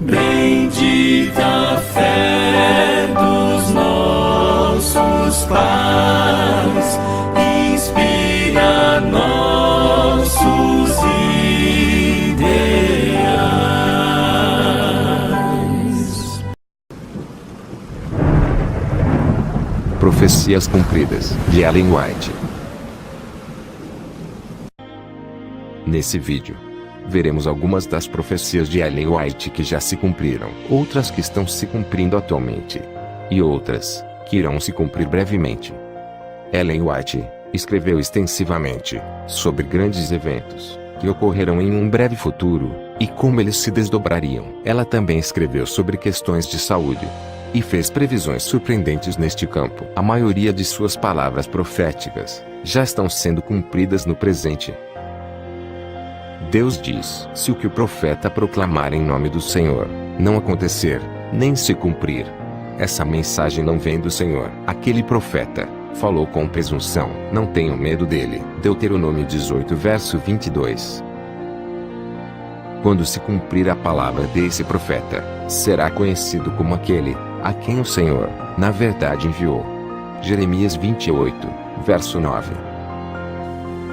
Bendita a fé dos nossos pais, inspira nossos ideais. Profecias Cumpridas, de Ellen White. Nesse vídeo, veremos algumas das profecias de Ellen White que já se cumpriram, outras que estão se cumprindo atualmente, e outras que irão se cumprir brevemente. Ellen White escreveu extensivamente sobre grandes eventos que ocorrerão em um breve futuro e como eles se desdobrariam. Ela também escreveu sobre questões de saúde e fez previsões surpreendentes neste campo. A maioria de suas palavras proféticas já estão sendo cumpridas no presente. Deus diz: se o que o profeta proclamar em nome do Senhor não acontecer, nem se cumprir, essa mensagem não vem do Senhor. Aquele profeta falou com presunção, não tenham medo dele. Deuteronômio 18, verso 22. Quando se cumprir a palavra desse profeta, será conhecido como aquele a quem o Senhor, na verdade, enviou. Jeremias 28, verso 9.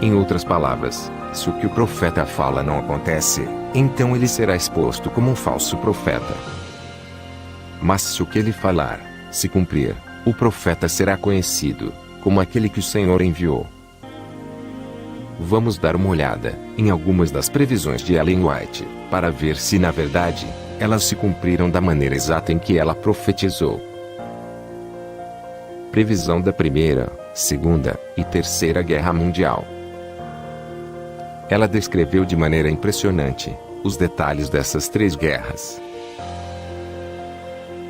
Em outras palavras, se o que o profeta fala não acontece, então ele será exposto como um falso profeta. Mas se o que ele falar se cumprir, o profeta será conhecido como aquele que o Senhor enviou. Vamos dar uma olhada em algumas das previsões de Ellen White, para ver se na verdade, elas se cumpriram da maneira exata em que ela profetizou. Previsão da Primeira, Segunda e Terceira Guerra Mundial. Ela descreveu de maneira impressionante os detalhes dessas três guerras.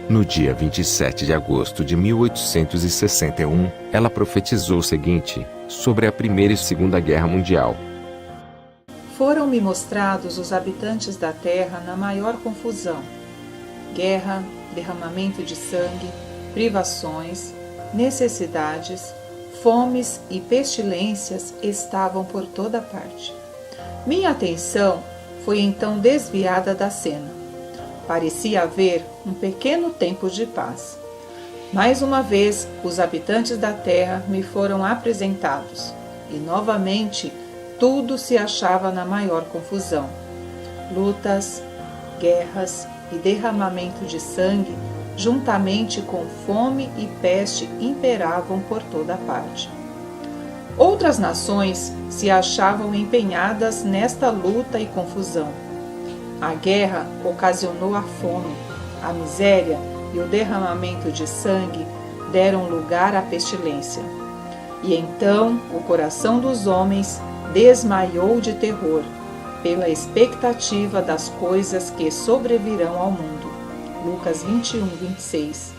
No dia 27 de agosto de 1861, ela profetizou o seguinte sobre a Primeira e Segunda Guerra Mundial. Foram-me mostrados os habitantes da terra na maior confusão. Guerra, derramamento de sangue, privações, necessidades, fomes e pestilências estavam por toda parte. Minha atenção foi então desviada da cena. Parecia haver um pequeno tempo de paz. Mais uma vez, os habitantes da terra me foram apresentados, e novamente tudo se achava na maior confusão. Lutas, guerras e derramamento de sangue, juntamente com fome e peste, imperavam por toda parte. Outras nações se achavam empenhadas nesta luta e confusão. A guerra ocasionou a fome, a miséria e o derramamento de sangue deram lugar à pestilência. E então o coração dos homens desmaiou de terror, pela expectativa das coisas que sobrevirão ao mundo. Lucas 21, 26.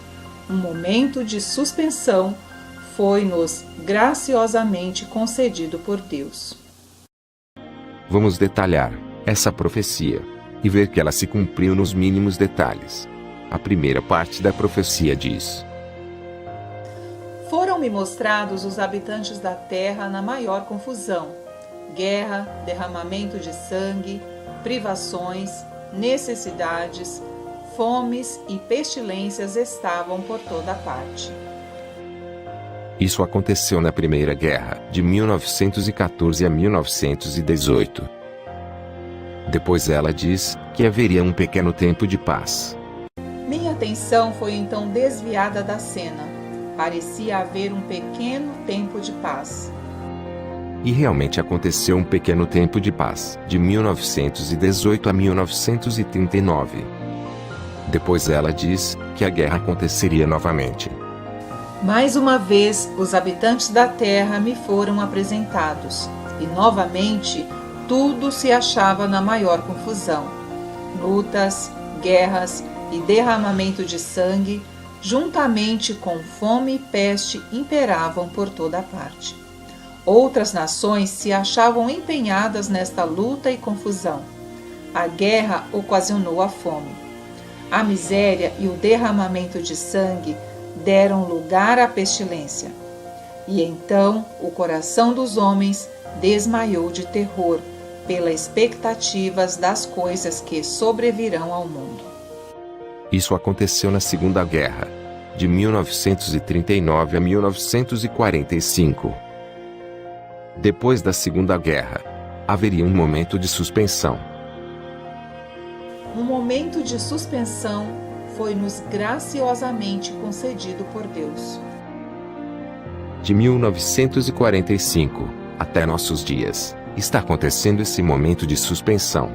Um momento de suspensão foi-nos graciosamente concedido por Deus. Vamos detalhar essa profecia e ver que ela se cumpriu nos mínimos detalhes. A primeira parte da profecia diz: foram-me mostrados os habitantes da terra na maior confusão. Guerra, derramamento de sangue, privações, necessidades, fomes e pestilências estavam por toda parte. Isso aconteceu na Primeira Guerra, de 1914 a 1918. Depois ela diz que haveria um pequeno tempo de paz. Minha atenção foi então desviada da cena. Parecia haver um pequeno tempo de paz. E realmente aconteceu um pequeno tempo de paz, de 1918 a 1939. Depois ela diz que a guerra aconteceria novamente. Mais uma vez, os habitantes da terra me foram apresentados, e novamente tudo se achava na maior confusão. Lutas, guerras e derramamento de sangue, juntamente com fome e peste, imperavam por toda parte. Outras nações se achavam empenhadas nesta luta e confusão. A guerra ocasionou a fome. A miséria e o derramamento de sangue deram lugar à pestilência. E então o coração dos homens desmaiou de terror, pelas expectativas das coisas que sobrevirão ao mundo. Isso aconteceu na Segunda Guerra, de 1939 a 1945. Depois da Segunda Guerra, haveria um momento de suspensão. Um momento de suspensão foi-nos graciosamente concedido por Deus. De 1945 até nossos dias, está acontecendo esse momento de suspensão.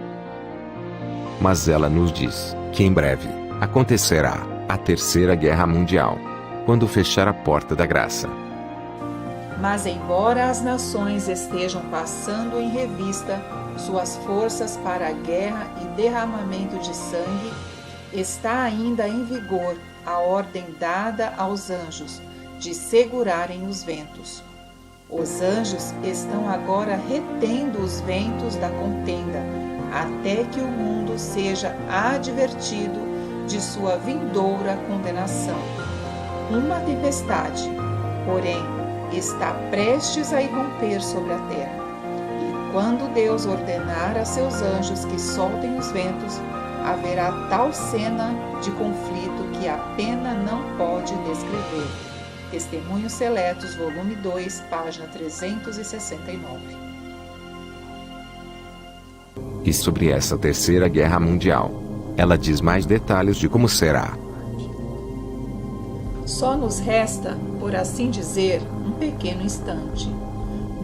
Mas ela nos diz que em breve acontecerá a Terceira Guerra Mundial, quando fechar a porta da graça. Mas embora as nações estejam passando em revista suas forças para a guerra e derramamento de sangue, está ainda em vigor a ordem dada aos anjos de segurarem os ventos. Os anjos estão agora retendo os ventos da contenda, até que o mundo seja advertido de sua vindoura condenação. Uma tempestade, porém, está prestes a irromper sobre a terra. E quando Deus ordenar a seus anjos que soltem os ventos, haverá tal cena de conflito que a pena não pode descrever. Testemunhos Seletos, volume 2, página 369. E sobre essa Terceira Guerra Mundial, ela diz mais detalhes de como será. Só nos resta, por assim dizer, um pequeno instante.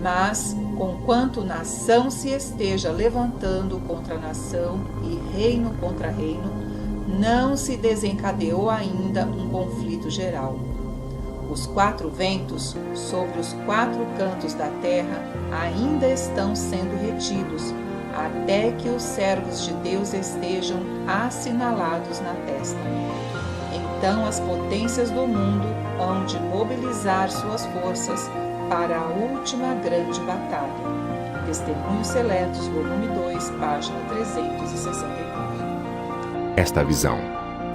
Mas, conquanto nação se esteja levantando contra nação e reino contra reino, não se desencadeou ainda um conflito geral. Os quatro ventos sobre os quatro cantos da terra ainda estão sendo retidos, até que os servos de Deus estejam assinalados na testa. Então as potências do mundo hão de mobilizar suas forças para a última grande batalha. Testemunhos Seletos, volume 2, página 369. Esta visão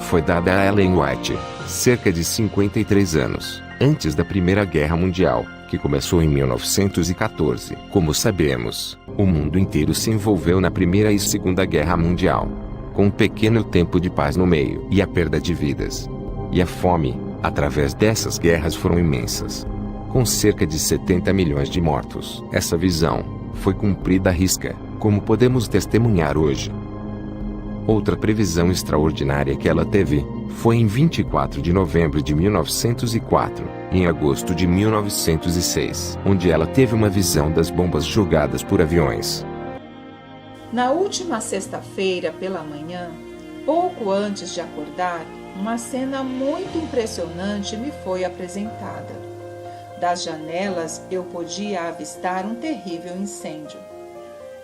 foi dada a Ellen White, cerca de 53 anos antes da Primeira Guerra Mundial, que começou em 1914. Como sabemos, o mundo inteiro se envolveu na Primeira e Segunda Guerra Mundial, com um pequeno tempo de paz no meio, e a perda de vidas e a fome, através dessas guerras, foram imensas, com cerca de 70 milhões de mortos. Essa visão foi cumprida à risca, como podemos testemunhar hoje. Outra previsão extraordinária que ela teve foi em 24 de novembro de 1904, e em agosto de 1906, onde ela teve uma visão das bombas jogadas por aviões. Na última sexta-feira pela manhã, pouco antes de acordar, uma cena muito impressionante me foi apresentada. Das janelas eu podia avistar um terrível incêndio.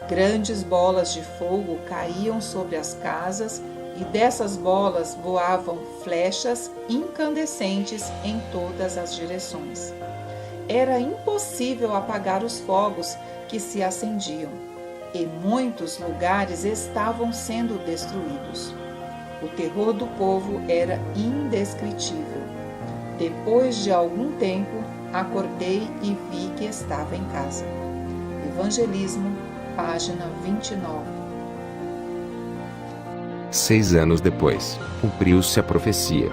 Grandes bolas de fogo caíam sobre as casas e dessas bolas voavam flechas incandescentes em todas as direções. Era impossível apagar os fogos que se acendiam, e muitos lugares estavam sendo destruídos. O terror do povo era indescritível. Depois de algum tempo, acordei e vi que estava em casa. Evangelismo, página 29. 6 anos depois, cumpriu-se a profecia.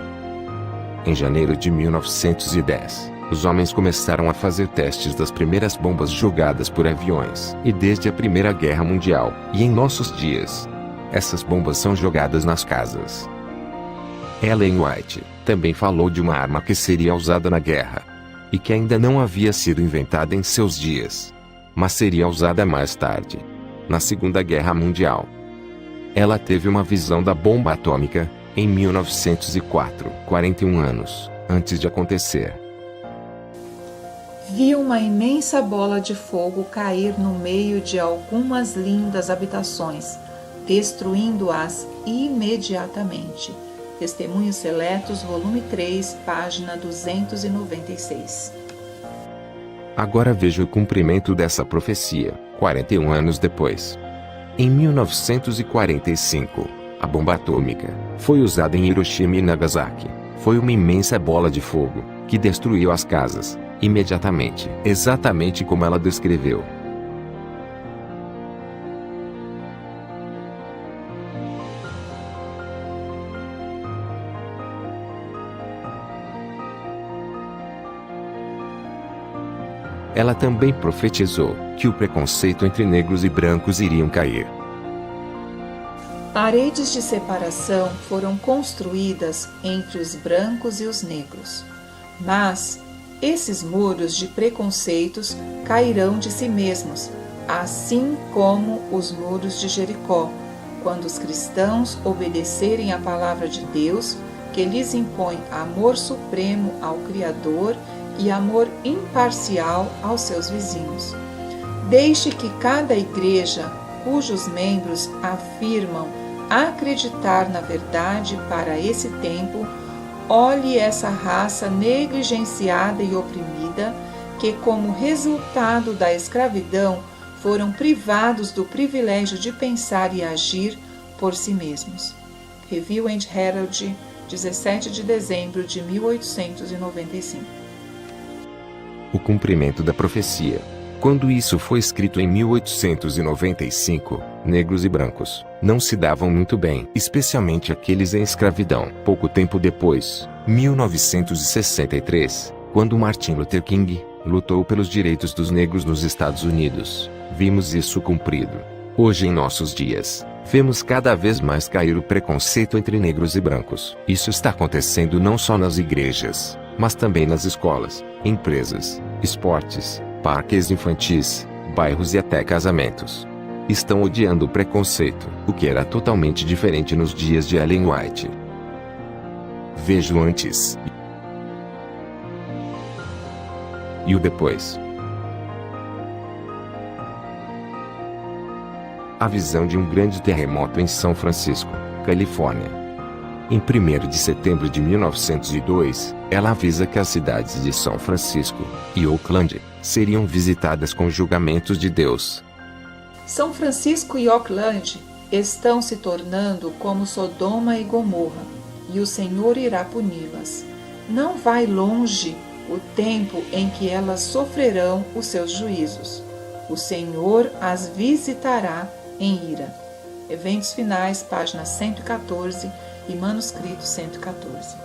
Em janeiro de 1910, os homens começaram a fazer testes das primeiras bombas jogadas por aviões, e desde a Primeira Guerra Mundial, e em nossos dias, essas bombas são jogadas nas casas. Ellen White também falou de uma arma que seria usada na guerra, e que ainda não havia sido inventada em seus dias, mas seria usada mais tarde, na Segunda Guerra Mundial. Ela teve uma visão da bomba atômica em 1904, 41 anos antes de acontecer. Vi uma imensa bola de fogo cair no meio de algumas lindas habitações, destruindo-as imediatamente. Testemunhos Seletos, volume 3, página 296. Agora veja o cumprimento dessa profecia, 41 anos depois. Em 1945, a bomba atômica foi usada em Hiroshima e Nagasaki. Foi uma imensa bola de fogo que destruiu as casas imediatamente, exatamente como ela descreveu. ela também profetizou que o preconceito entre negros e brancos iriam cair. Paredes de separação foram construídas entre os brancos e os negros, mas esses muros de preconceitos cairão de si mesmos, assim como os muros de Jericó, quando os cristãos obedecerem à palavra de Deus, que lhes impõe amor supremo ao Criador e amor imparcial aos seus vizinhos. Deixe que cada igreja, cujos membros afirmam acreditar na verdade para esse tempo, olhe essa raça negligenciada e oprimida, que como resultado da escravidão foram privados do privilégio de pensar e agir por si mesmos. Review and Herald, 17 de dezembro de 1895. O cumprimento da profecia. Quando isso foi escrito em 1895, negros e brancos não se davam muito bem, especialmente aqueles em escravidão. Pouco tempo depois, 1963, quando Martin Luther King lutou pelos direitos dos negros nos Estados Unidos, vimos isso cumprido. Hoje, em nossos dias, vemos cada vez mais cair o preconceito entre negros e brancos. Isso está acontecendo não só nas igrejas, mas também nas escolas, empresas, esportes, parques infantis, bairros e até casamentos. Estão odiando o preconceito, o que era totalmente diferente nos dias de Ellen White. Veja o antes e o depois. A visão de um grande terremoto em São Francisco, Califórnia. Em 1º de setembro de 1902, ela avisa que as cidades de São Francisco e Oakland seriam visitadas com julgamentos de Deus. São Francisco e Oakland estão se tornando como Sodoma e Gomorra, e o Senhor irá puni-las. Não vai longe o tempo em que elas sofrerão os seus juízos. O Senhor as visitará em ira. Eventos finais, página 114 e manuscrito 114.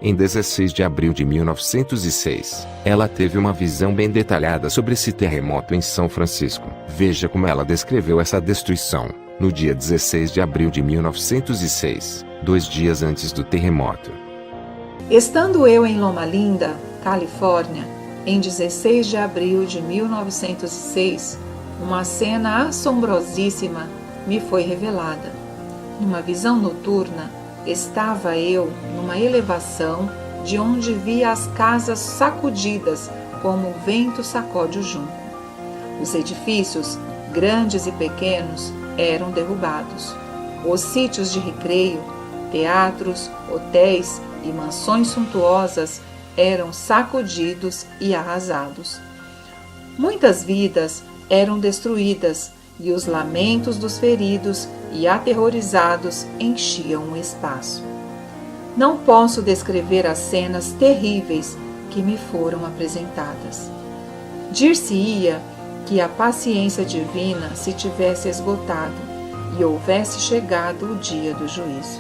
Em 16 de abril de 1906, ela teve uma visão bem detalhada sobre esse terremoto em São Francisco. Veja como ela descreveu essa destruição. No dia 16 de abril de 1906, 2 dias antes do terremoto. Estando eu em Loma Linda, Califórnia, em 16 de abril de 1906, uma cena assombrosíssima me foi revelada. Numa visão noturna, estava eu numa elevação de onde via as casas sacudidas como o vento sacode o junco. Os edifícios, grandes e pequenos, eram derrubados. Os sítios de recreio, teatros, hotéis e mansões suntuosas eram sacudidos e arrasados. Muitas vidas eram destruídas e os lamentos dos feridos e aterrorizados enchiam o espaço. Não posso descrever as cenas terríveis que me foram apresentadas. Dir-se-ia que a paciência divina se tivesse esgotado e houvesse chegado o dia do juízo.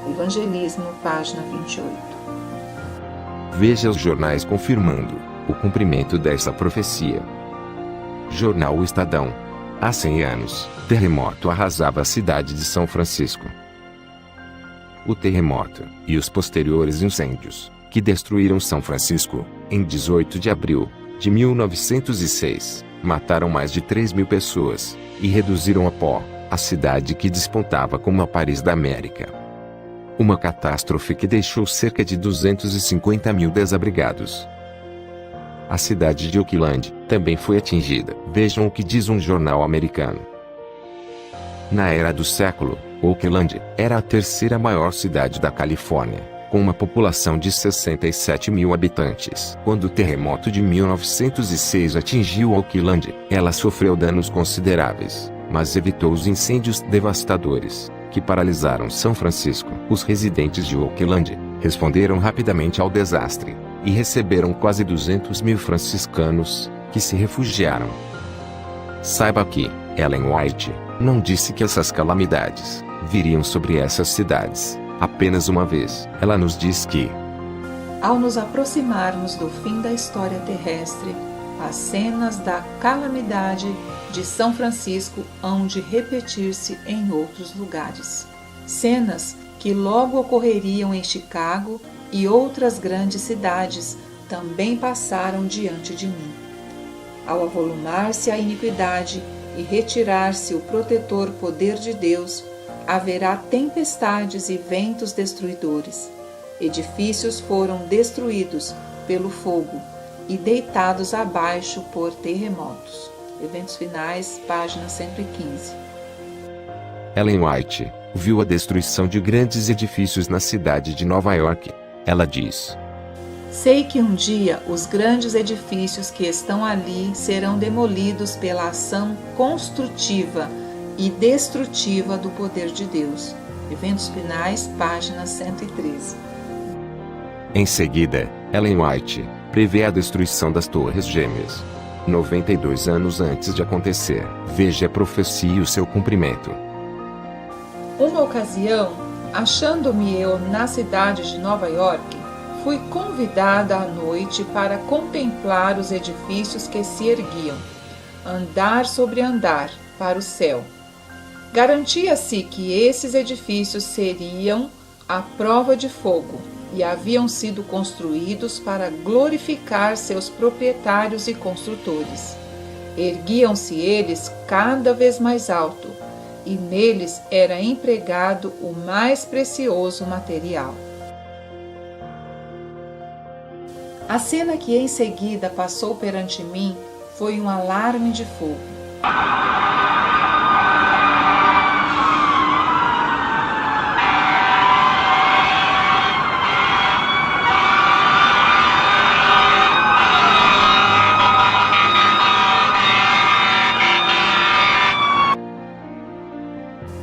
Evangelismo, página 28. Veja os jornais confirmando o cumprimento dessa profecia. Jornal O Estadão. Há 100 anos, terremoto arrasava a cidade de São Francisco. O terremoto e os posteriores incêndios, que destruíram São Francisco, em 18 de abril de 1906, mataram mais de 3.000 pessoas e reduziram a pó a cidade que despontava como a Paris da América. Uma catástrofe que deixou cerca de 250.000 desabrigados. A cidade de Oakland também foi atingida. Vejam o que diz um jornal americano. Na era do século, Oakland era a terceira maior cidade da Califórnia, com uma população de 67.000 habitantes. Quando o terremoto de 1906 atingiu Oakland, ela sofreu danos consideráveis, mas evitou os incêndios devastadores que paralisaram São Francisco. Os residentes de Oakland responderam rapidamente ao desastre e receberam quase 200.000 franciscanos que se refugiaram. Saiba que Ellen White não disse que essas calamidades viriam sobre essas cidades apenas uma vez. Ela nos diz que Ao nos aproximarmos do fim da história terrestre, as cenas da calamidade de São Francisco hão de repetir-se em outros lugares. Cenas que logo ocorreriam em Chicago e outras grandes cidades também passaram diante de mim. Ao avolumar-se a iniquidade e retirar-se o protetor poder de Deus, haverá tempestades e ventos destruidores. Edifícios foram destruídos pelo fogo e deitados abaixo por terremotos. Eventos Finais, página 115. Ellen White viu a destruição de grandes edifícios na cidade de Nova York. Ela diz: sei que um dia os grandes edifícios que estão ali serão demolidos pela ação construtiva e destrutiva do poder de Deus. Eventos Finais, página 113. Em seguida, Ellen White prevê a destruição das Torres Gêmeas. 92 anos antes de acontecer, veja a profecia e o seu cumprimento. Uma ocasião, achando-me eu na cidade de Nova York, fui convidada à noite para contemplar os edifícios que se erguiam, andar sobre andar, para o céu. Garantia-se que esses edifícios seriam à prova de fogo e haviam sido construídos para glorificar seus proprietários e construtores. Erguiam-se eles cada vez mais alto, e neles era empregado o mais precioso material. A cena que em seguida passou perante mim foi um alarme de fogo.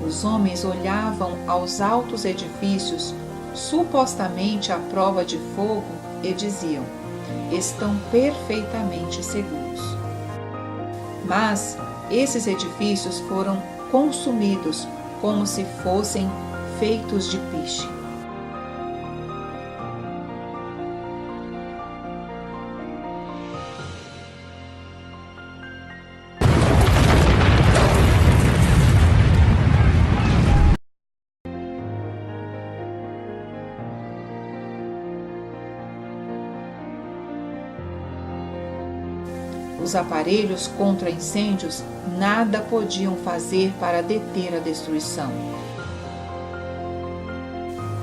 Os homens olhavam aos altos edifícios, supostamente à prova de fogo, e diziam: estão perfeitamente seguros. Mas esses edifícios foram consumidos como se fossem feitos de piche. Os aparelhos contra incêndios nada podiam fazer para deter a destruição.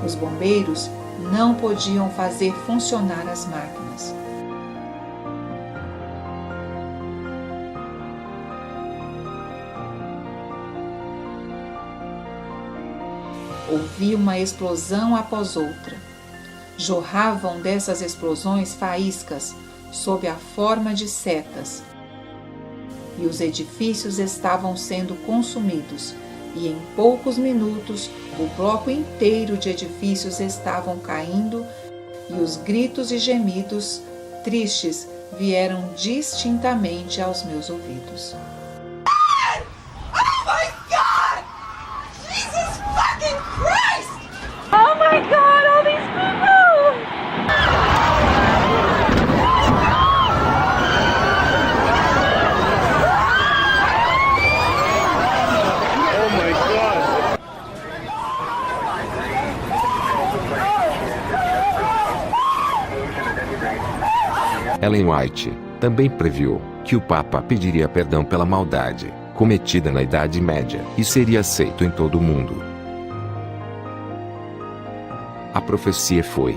Os bombeiros não podiam fazer funcionar as máquinas. Ouvi uma explosão após outra. Jorravam dessas explosões faíscas sob a forma de setas, e os edifícios estavam sendo consumidos, e em poucos minutos o bloco inteiro de edifícios estavam caindo, e os gritos e gemidos tristes vieram distintamente aos meus ouvidos. Oh my God! Jesus fucking Christ! Oh my God, all these people! Ellen White também previu que o Papa pediria perdão pela maldade cometida na Idade Média e seria aceito em todo o mundo. A profecia foi: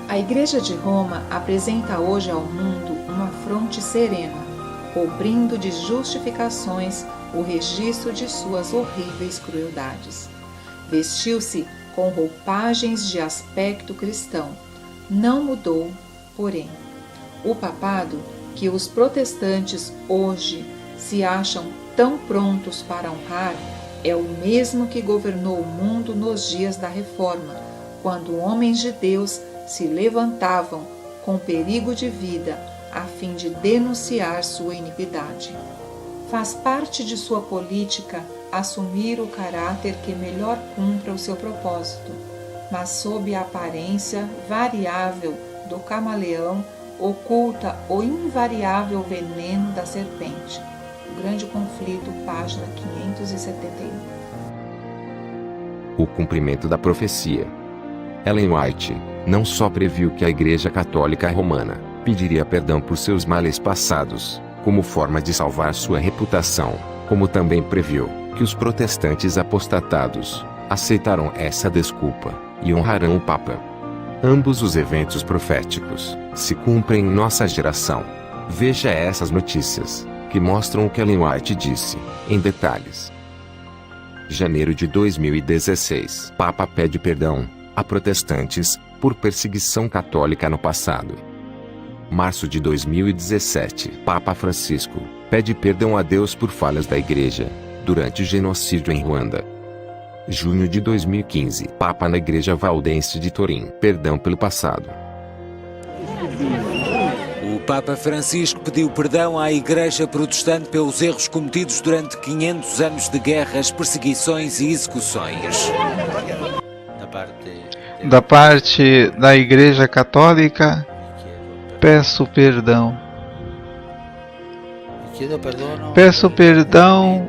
a Igreja de Roma apresenta hoje ao mundo uma fronte serena, cobrindo de justificações o registro de suas horríveis crueldades. Vestiu-se com roupagens de aspecto cristão. Não mudou, porém. O papado, que os protestantes hoje se acham tão prontos para honrar, é o mesmo que governou o mundo nos dias da Reforma, quando homens de Deus se levantavam com perigo de vida a fim de denunciar sua iniquidade. Faz parte de sua política assumir o caráter que melhor cumpra o seu propósito. mas sob a aparência variável do camaleão oculta o invariável veneno da serpente. O Grande Conflito, página 571. O cumprimento da profecia. Ellen White não só previu que a Igreja Católica Romana pediria perdão por seus males passados, como forma de salvar sua reputação, como também previu que os protestantes apostatados aceitarão essa desculpa e honrarão o Papa. Ambos os eventos proféticos se cumprem em nossa geração. Veja essas notícias, que mostram o que Ellen White disse, em detalhes. Janeiro de 2016. Papa pede perdão a protestantes por perseguição católica no passado. Março de 2017. Papa Francisco pede perdão a Deus por falhas da Igreja durante o genocídio em Ruanda. Junho de 2015. Papa na Igreja Valdense de Turim. Perdão pelo passado. O Papa Francisco pediu perdão à Igreja Protestante pelos erros cometidos durante 500 anos de guerras, perseguições e execuções. Da parte da Igreja Católica, peço perdão. Peço perdão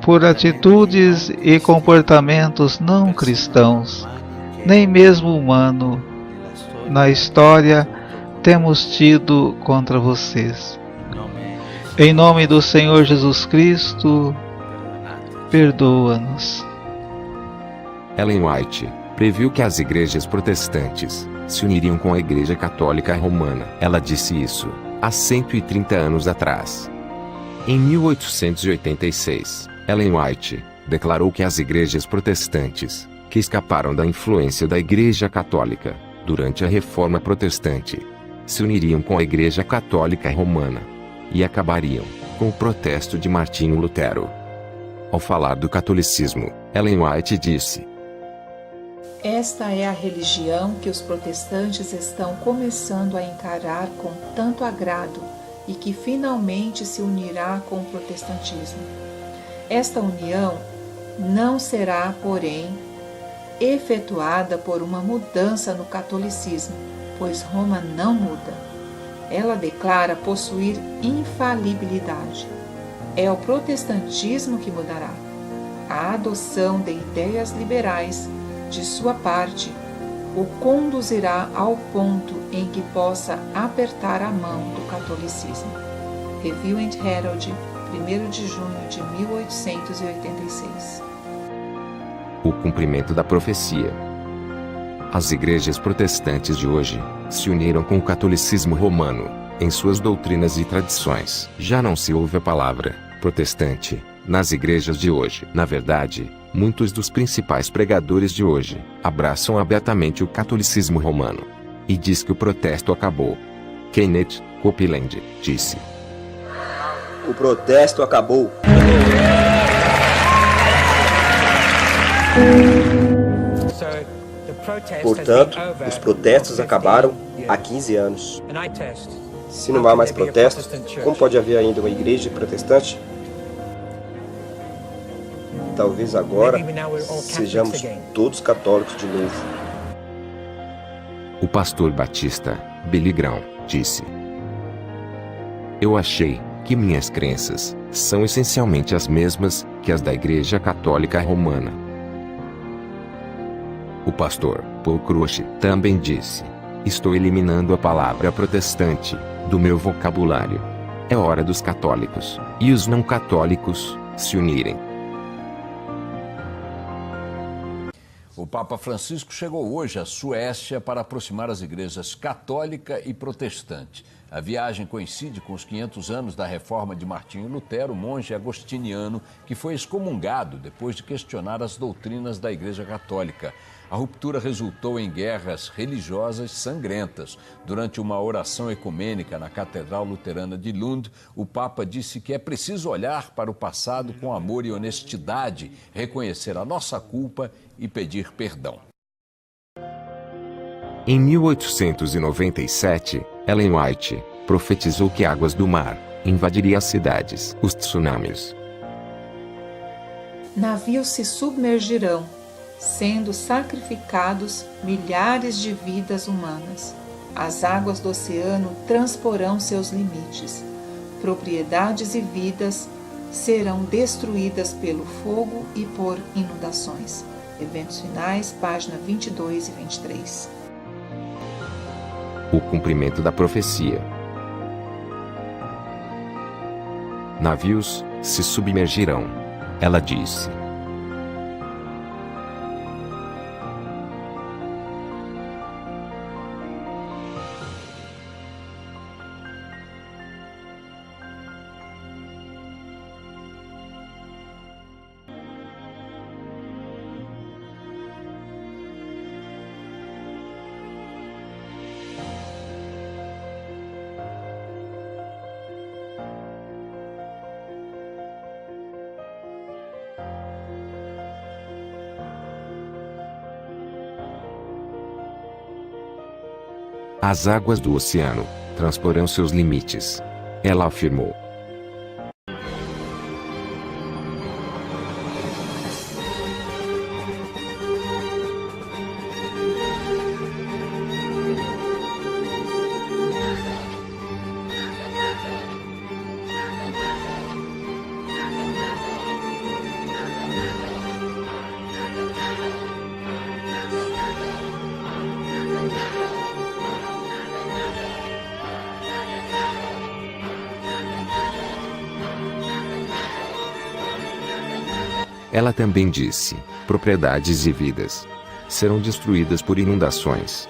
por atitudes e comportamentos não cristãos, nem mesmo humano, na história temos tido contra vocês. Em nome do Senhor Jesus Cristo, perdoa-nos. Ellen White previu que as igrejas protestantes se uniriam com a Igreja Católica Romana. Ela disse isso há 130 anos atrás. Em 1886, Ellen White declarou que as igrejas protestantes, que escaparam da influência da Igreja Católica durante a Reforma Protestante, se uniriam com a Igreja Católica Romana e acabariam com o protesto de Martinho Lutero. Ao falar do catolicismo, Ellen White disse: Esta é a religião que os protestantes estão começando a encarar com tanto agrado e que finalmente se unirá com o protestantismo. Esta união não será, porém, efetuada por uma mudança no catolicismo, pois Roma não muda. Ela declara possuir infalibilidade. É o protestantismo que mudará. A adoção de ideias liberais, de sua parte, o conduzirá ao ponto em que possa apertar a mão do catolicismo. Review and Herald, 1º de junho de 1886. O cumprimento da profecia. As igrejas protestantes de hoje se uniram com o catolicismo romano em suas doutrinas e tradições. Já não se ouve a palavra protestante nas igrejas de hoje. Na verdade, muitos dos principais pregadores de hoje abraçam abertamente o catolicismo romano e diz que o protesto acabou. Kenneth Copeland disse: O protesto acabou. Portanto, os protestos acabaram há 15 anos. Se não há mais protestos, como pode haver ainda uma igreja protestante? Talvez agora sejamos todos católicos de novo. O pastor batista Billy Graham disse: Eu achei que minhas crenças são essencialmente as mesmas que as da Igreja Católica Romana. O pastor Paul Crouch também disse: Estou eliminando a palavra protestante do meu vocabulário. É hora dos católicos e os não católicos se unirem. O Papa Francisco chegou hoje à Suécia para aproximar as igrejas católica e protestante. A viagem coincide com os 500 anos da reforma de Martinho Lutero, monge agostiniano, que foi excomungado depois de questionar as doutrinas da Igreja Católica. A ruptura resultou em guerras religiosas sangrentas. Durante uma oração ecumênica na Catedral Luterana de Lund, o Papa disse que é preciso olhar para o passado com amor e honestidade, reconhecer a nossa culpa e pedir perdão. Em 1897, Ellen White profetizou que águas do mar invadiriam as cidades, os tsunamis. Navios se submergirão, sendo sacrificados milhares de vidas humanas. As águas do oceano transporão seus limites. Propriedades e vidas serão destruídas pelo fogo e por inundações. Eventos finais, página 22 e 23. O cumprimento da profecia. Navios se submergirão. Ela disse. As águas do oceano transporão seus limites. Ela afirmou. Ela também disse: propriedades e vidas serão destruídas por inundações.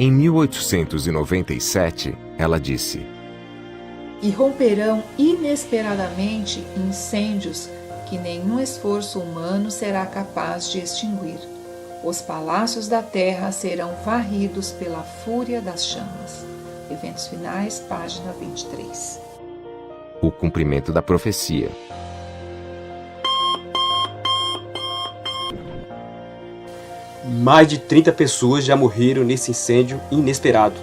Em 1897, ela disse: E romperão inesperadamente incêndios que nenhum esforço humano será capaz de extinguir. Os palácios da terra serão varridos pela fúria das chamas. Eventos finais, página 23. O cumprimento da profecia. Mais de 30 pessoas já morreram nesse incêndio inesperado,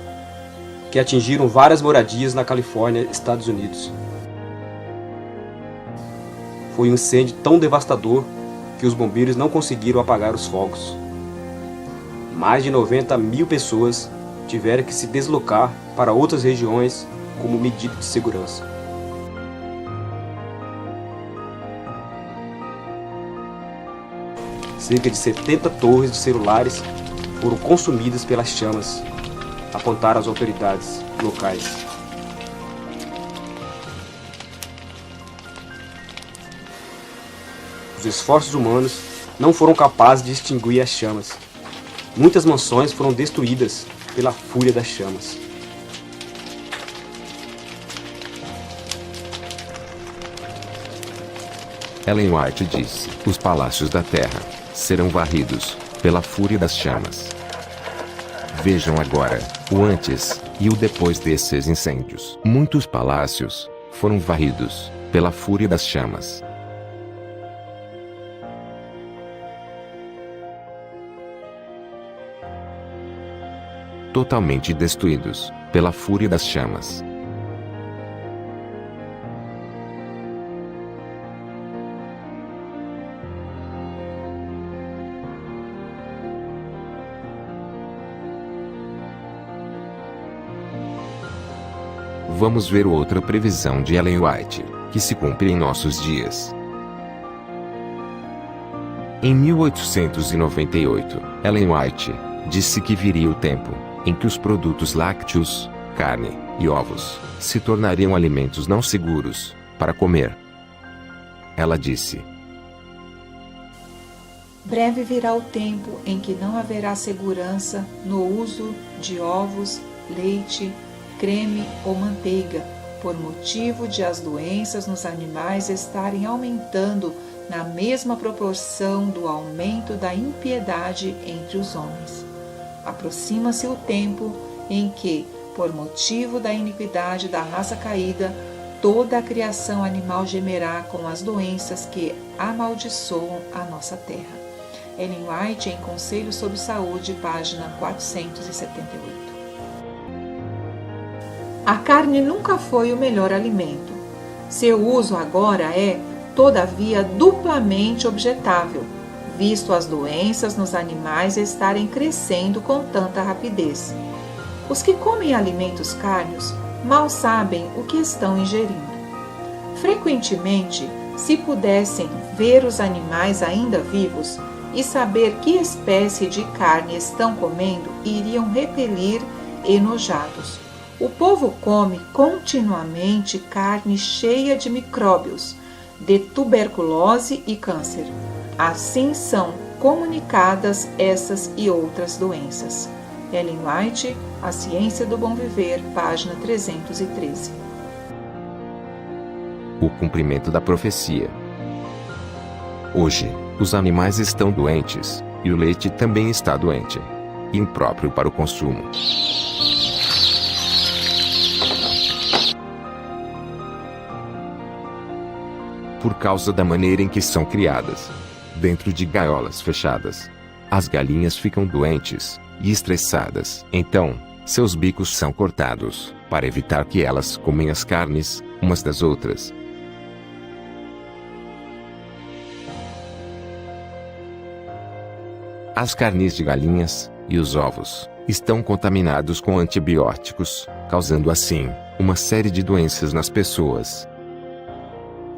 que atingiram várias moradias na Califórnia, Estados Unidos. Foi um incêndio tão devastador que os bombeiros não conseguiram apagar os fogos. Mais de 90 mil pessoas tiveram que se deslocar para outras regiões como medida de segurança. Cerca de 70 torres de celulares foram consumidas pelas chamas, apontaram as autoridades locais. Os esforços humanos não foram capazes de extinguir as chamas. Muitas mansões foram destruídas pela fúria das chamas. Ellen White disse: os palácios da terra serão varridos pela fúria das chamas. Vejam agora o antes e o depois desses incêndios. Muitos palácios foram varridos pela fúria das chamas. Totalmente destruídos pela fúria das chamas. Vamos ver outra previsão de Ellen White, que se cumpre em nossos dias. Em 1898, Ellen White disse que viria o tempo em que os produtos lácteos, carne e ovos se tornariam alimentos não seguros para comer. Ela disse: breve virá o tempo em que não haverá segurança no uso de ovos, leite, creme ou manteiga, por motivo de as doenças nos animais estarem aumentando na mesma proporção do aumento da impiedade entre os homens. Aproxima-se o tempo em que, por motivo da iniquidade da raça caída, toda a criação animal gemerá com as doenças que amaldiçoam a nossa terra. Ellen White, em Conselho sobre Saúde, página 478. A carne nunca foi o melhor alimento. Seu uso agora é, todavia, duplamente objetável, visto as doenças nos animais estarem crescendo com tanta rapidez. Os que comem alimentos carnes mal sabem o que estão ingerindo. Frequentemente, se pudessem ver os animais ainda vivos e saber que espécie de carne estão comendo, iriam repelir enojados. O povo come continuamente carne cheia de micróbios, de tuberculose e câncer. Assim são comunicadas essas e outras doenças. Ellen White, A Ciência do Bom Viver, página 313. O cumprimento da profecia. Hoje, os animais estão doentes, e o leite também está doente, impróprio para o consumo. Por causa da maneira em que são criadas, dentro de gaiolas fechadas, as galinhas ficam doentes e estressadas. Então, seus bicos são cortados, para evitar que elas comem as carnes umas das outras. As carnes de galinhas e os ovos estão contaminados com antibióticos, causando assim uma série de doenças nas pessoas.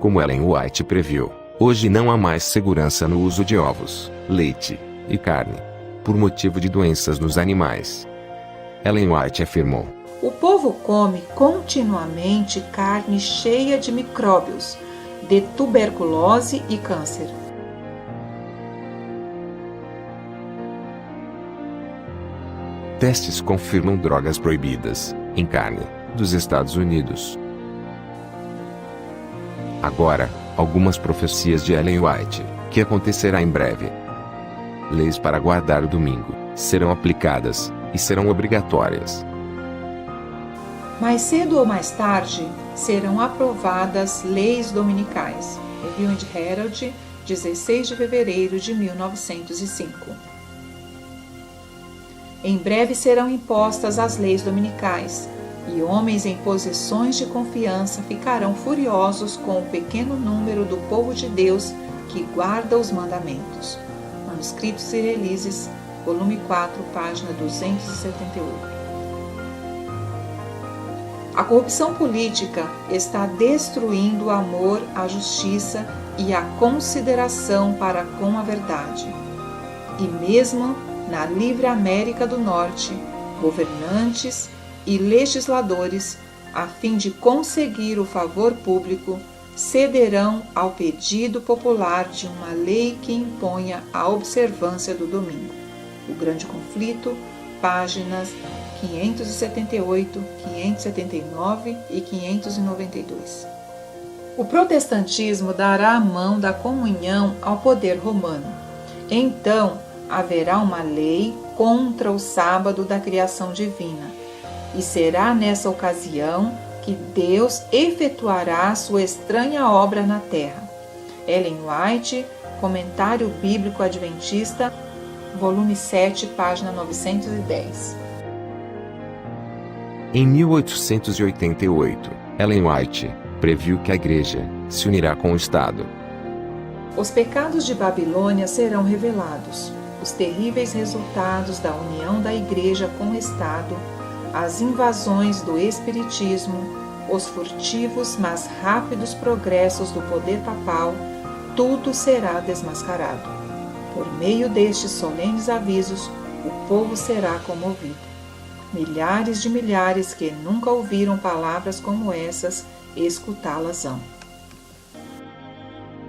Como Ellen White previu, hoje não há mais segurança no uso de ovos, leite e carne, por motivo de doenças nos animais. Ellen White afirmou: o povo come continuamente carne cheia de micróbios, de tuberculose e câncer. Testes confirmam drogas proibidas em carne dos Estados Unidos. Agora, algumas profecias de Ellen White, que acontecerá em breve. Leis para guardar o domingo serão aplicadas e serão obrigatórias. Mais cedo ou mais tarde, serão aprovadas leis dominicais. Review and Herald, 16 de fevereiro de 1905. Em breve serão impostas as leis dominicais, e homens em posições de confiança ficarão furiosos com o pequeno número do povo de Deus que guarda os mandamentos. Manuscritos e Releases, volume 4, página 278. A corrupção política está destruindo o amor à justiça e a consideração para com a verdade. E mesmo na livre América do Norte, governantes e legisladores, a fim de conseguir o favor público, cederão ao pedido popular de uma lei que imponha a observância do domingo. O Grande Conflito, páginas 578, 579 e 592. O protestantismo dará a mão da comunhão ao poder romano. Então, haverá uma lei contra o sábado da criação divina, e será nessa ocasião que Deus efetuará sua estranha obra na terra. Ellen White, Comentário Bíblico Adventista, volume 7, página 910. Em 1888, Ellen White previu que a Igreja se unirá com o Estado. Os pecados de Babilônia serão revelados. Os terríveis resultados da união da Igreja com o Estado, as invasões do Espiritismo, os furtivos mas rápidos progressos do poder papal, tudo será desmascarado. Por meio destes solenes avisos, o povo será comovido. Milhares de milhares que nunca ouviram palavras como essas, escutá-las-ão.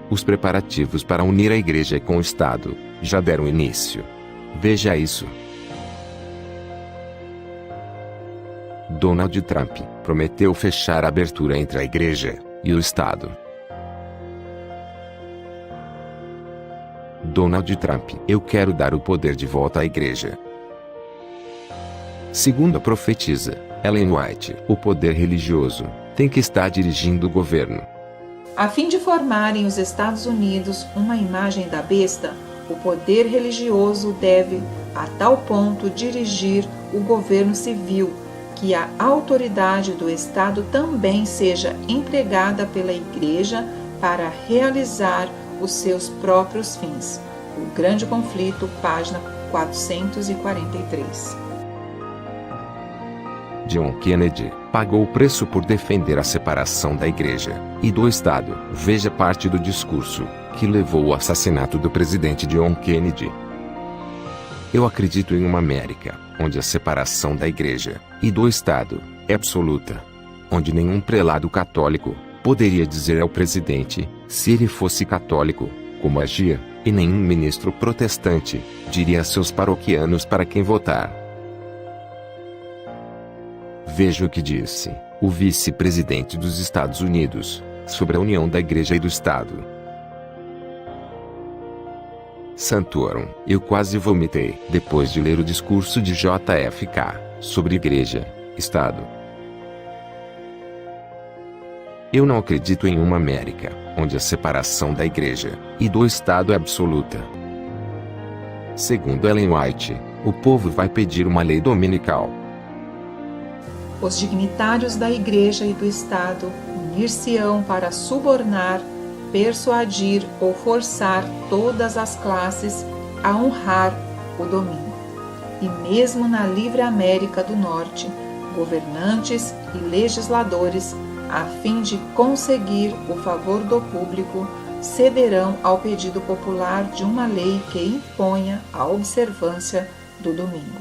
Os preparativos para unir a Igreja com o Estado já deram início. Veja isso. Donald Trump prometeu fechar a abertura entre a igreja e o Estado. Donald Trump: eu quero dar o poder de volta à igreja. Segundo a profetisa Ellen White, o poder religioso tem que estar dirigindo o governo. A fim de formarem os Estados Unidos uma imagem da besta, o poder religioso deve, a tal ponto, dirigir o governo civil, que a autoridade do Estado também seja empregada pela Igreja para realizar os seus próprios fins. O Grande Conflito, página 443. John Kennedy pagou o preço por defender a separação da Igreja e do Estado. Veja parte do discurso que levou ao assassinato do presidente John Kennedy. Eu acredito em uma América onde a separação da Igreja e do Estado é absoluta, onde nenhum prelado católico poderia dizer ao presidente, se ele fosse católico, como agir, e nenhum ministro protestante diria a seus paroquianos para quem votar. Veja o que disse o vice-presidente dos Estados Unidos sobre a união da Igreja e do Estado. Santorum: eu quase vomitei depois de ler o discurso de JFK sobre Igreja, Estado. Eu não acredito em uma América onde a separação da Igreja e do Estado é absoluta. Segundo Ellen White, o povo vai pedir uma lei dominical. Os dignitários da Igreja e do Estado unir-se-ão para subornar, persuadir ou forçar todas as classes a honrar o domínio. E mesmo na livre América do Norte, governantes e legisladores, a fim de conseguir o favor do público, cederão ao pedido popular de uma lei que imponha a observância do domingo.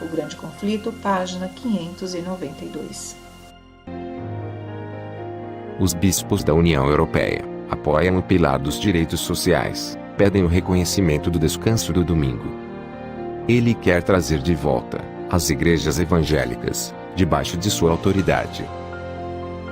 O Grande Conflito, página 592. Os bispos da União Europeia apoiam o pilar dos direitos sociais, pedem o reconhecimento do descanso do domingo. Ele quer trazer de volta as igrejas evangélicas debaixo de sua autoridade.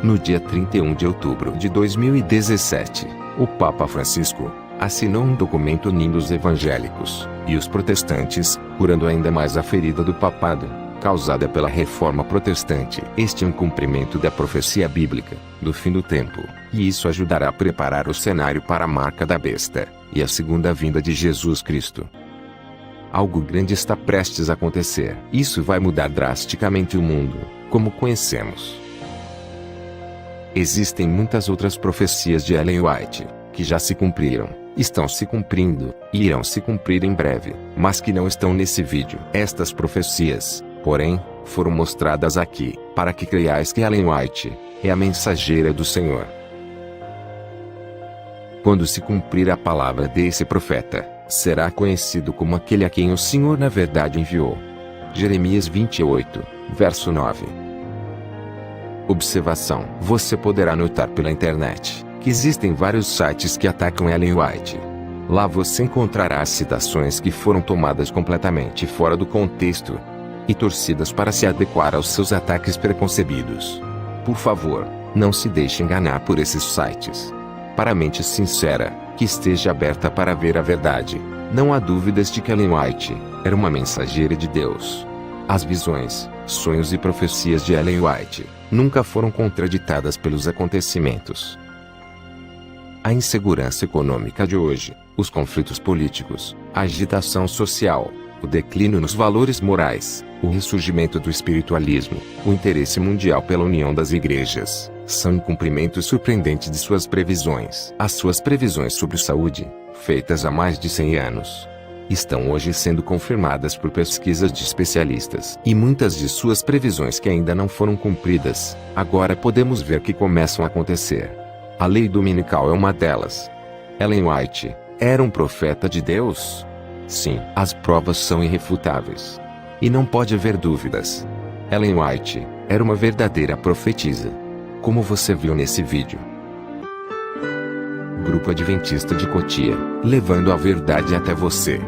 No dia 31 de outubro de 2017, o Papa Francisco assinou um documento unindo os evangélicos e os protestantes, curando ainda mais a ferida do papado, causada pela reforma protestante. Este é um cumprimento da profecia bíblica do fim do tempo, e isso ajudará a preparar o cenário para a marca da besta e a segunda vinda de Jesus Cristo. Algo grande está prestes a acontecer. Isso vai mudar drasticamente o mundo, como conhecemos. Existem muitas outras profecias de Ellen White que já se cumpriram, estão se cumprindo e irão se cumprir em breve, mas que não estão nesse vídeo. Estas profecias, porém, foram mostradas aqui, para que creiais que Ellen White é a mensageira do Senhor. Quando se cumprir a palavra desse profeta, será conhecido como aquele a quem o Senhor na verdade enviou. Jeremias 28, verso 9. Observação: você poderá notar pela internet que existem vários sites que atacam Ellen White. Lá você encontrará citações que foram tomadas completamente fora do contexto e torcidas para se adequar aos seus ataques preconcebidos. Por favor, não se deixe enganar por esses sites. Para a mente sincera, que esteja aberta para ver a verdade, não há dúvidas de que Ellen White era uma mensageira de Deus. As visões, sonhos e profecias de Ellen White nunca foram contraditadas pelos acontecimentos. A insegurança econômica de hoje, os conflitos políticos, a agitação social, o declínio nos valores morais, o ressurgimento do espiritualismo, o interesse mundial pela união das igrejas, são um cumprimento surpreendente de suas previsões. As suas previsões sobre saúde, feitas há mais de 100 anos, estão hoje sendo confirmadas por pesquisas de especialistas. E muitas de suas previsões que ainda não foram cumpridas, agora podemos ver que começam a acontecer. A lei dominical é uma delas. Ellen White era um profeta de Deus? Sim, as provas são irrefutáveis. E não pode haver dúvidas. Ellen White era uma verdadeira profetisa, como você viu nesse vídeo. Grupo Adventista de Cotia, levando a verdade até você.